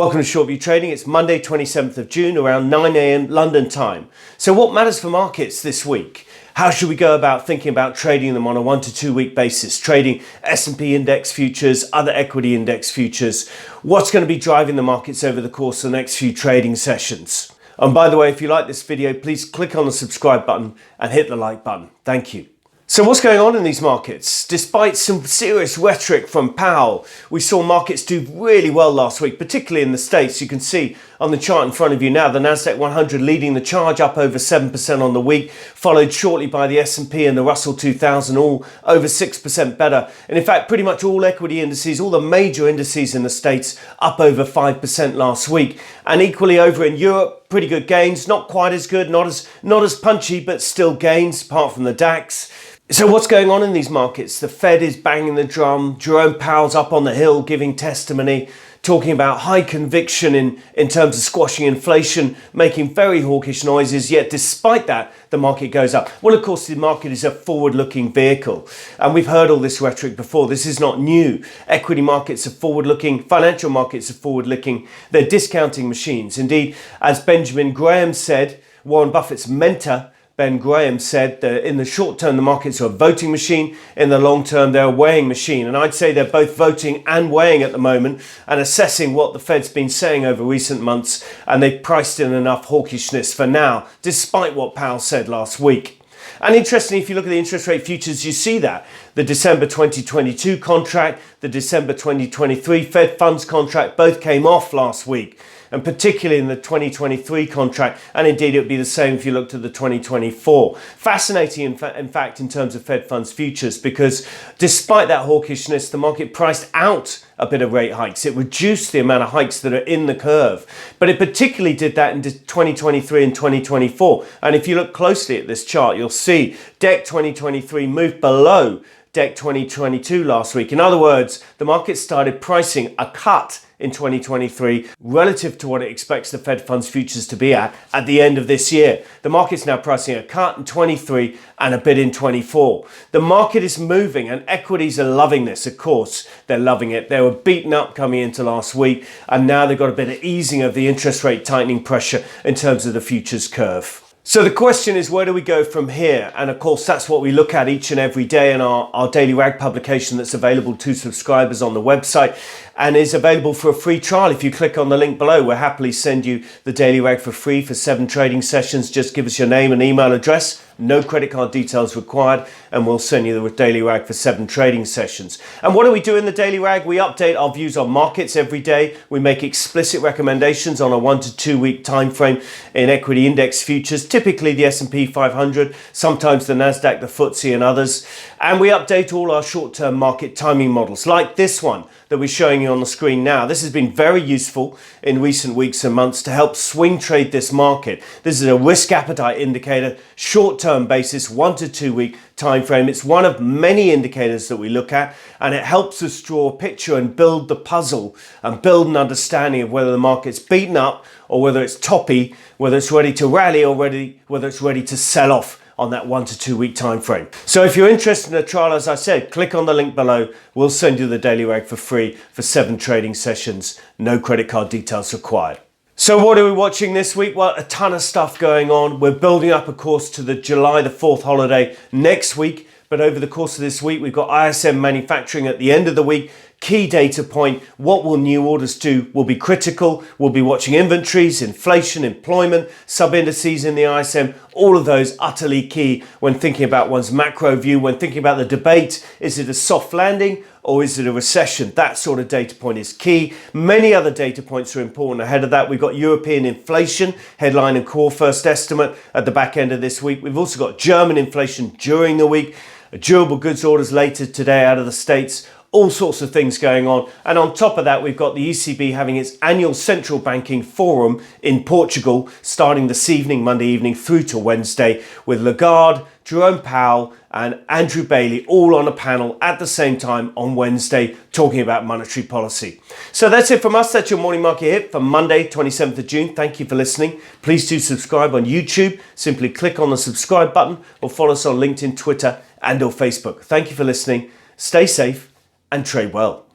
Welcome to Short View Trading. It's Monday 27th of June around 9 a.m. London time. So what matters for markets this week? How should we go about thinking about trading them on a 1 to 2 week basis? Trading S&P index futures, other equity index futures. What's going to be driving the markets over the course of the next few trading sessions? And by the way, if you like this video, please click on the subscribe button and hit the like button. Thank you. So what's going on in these markets? Despite some serious rhetoric from Powell, we saw markets do really well last week, particularly in the States. You can see on the chart in front of you now, the Nasdaq 100 leading the charge, up over 7% on the week, followed shortly by the S&P and the Russell 2000, all over 6% better. And in fact, pretty much all equity indices, all the major indices in the States, up over 5% last week. And equally over in Europe, pretty good gains, not quite as good, not as punchy, but still gains, apart from the DAX. So what's going on in these markets? The Fed is banging the drum. Jerome Powell's up on the Hill giving testimony, talking about high conviction in terms of squashing inflation, making very hawkish noises. Yet despite that, the market goes up. Well, of course, the market is a forward-looking vehicle. And we've heard all this rhetoric before. This is not new. Equity markets are forward-looking. Financial markets are forward-looking. They're discounting machines. Indeed, as Benjamin Graham said, Warren Buffett's mentor, Ben Graham said that in the short term, the markets are a voting machine. In the long term, they're a weighing machine. And I'd say they're both voting and weighing at the moment and assessing what the Fed's been saying over recent months. And they've priced in enough hawkishness for now, despite what Powell said last week. And interestingly, if you look at the interest rate futures, you see that. The December 2022 contract, the December 2023 Fed funds contract both came off last week. And particularly in the 2023 contract, and indeed it would be the same if you looked at the 2024. Fascinating, in fact, in terms of Fed funds futures, because despite that hawkishness, the market priced out a bit of rate hikes. It reduced the amount of hikes that are in the curve, but it particularly did that in 2023 and 2024. And if you look closely at this chart, you'll see DEC 2023 moved below DEC 2022 last week. In other words, the market started pricing a cut in 2023 relative to what it expects the Fed funds futures to be at the end of this year. The market's now pricing a cut in 23 and a bit in 24. The market is moving and equities are loving this. Of course, they're loving it. They were beaten up coming into last week and now they've got a bit of easing of the interest rate tightening pressure in terms of the futures curve. So the question is, where do we go from here? And of course, that's what we look at each and every day in our Daily Rag publication that's available to subscribers on the website and is available for a free trial. If you click on the link below, we'll happily send you the Daily Rag for free for 7 trading sessions. Just give us your name and email address. No credit card details required, and we'll send you the Daily Rag for 7 trading sessions. And what do we do in the Daily Rag? We update our views on markets every day. We make explicit recommendations on a 1 to 2 week time frame in equity index futures, typically the S&P 500, sometimes the Nasdaq, the FTSE and others. And we update all our short-term market timing models, like this one that we're showing you on the screen now. This has been very useful in recent weeks and months to help swing trade this market. This is a risk appetite indicator, short-term basis, 1 to 2 week time frame. It's one of many indicators that we look at, and it helps us draw a picture and build the puzzle and build an understanding of whether the market's beaten up or whether it's toppy, whether it's ready to rally or whether it's ready to sell off on that 1 to 2 week time frame. So if you're interested in a trial, as I said, click on the link below. We'll send you the Daily Rag for free for 7 trading sessions. No credit card details required. So what are we watching this week? Well, a ton of stuff going on. We're building up, of course, to the July the 4th holiday next week. But over the course of this week, we've got ISM manufacturing at the end of the week. Key data point, what will new orders do will be critical. We'll be watching inventories, inflation, employment, sub-indices in the ISM, all of those utterly key when thinking about one's macro view, when thinking about the debate, is it a soft landing or is it a recession? That sort of data point is key. Many other data points are important ahead of that. We've got European inflation, headline and core first estimate at the back end of this week. We've also got German inflation during the week, durable goods orders later today out of the States. All sorts of things going on. And on top of that, we've got the ECB having its annual central banking forum in Portugal, starting this evening, Monday evening, through to Wednesday, with Lagarde, Jerome Powell and Andrew Bailey all on a panel at the same time on Wednesday talking about monetary policy. So that's it from us. That's your morning market hit for Monday, 27th of June. Thank you for listening. Please do subscribe on YouTube. Simply click on the subscribe button or follow us on LinkedIn, Twitter and or Facebook. Thank you for listening. Stay safe and trade well.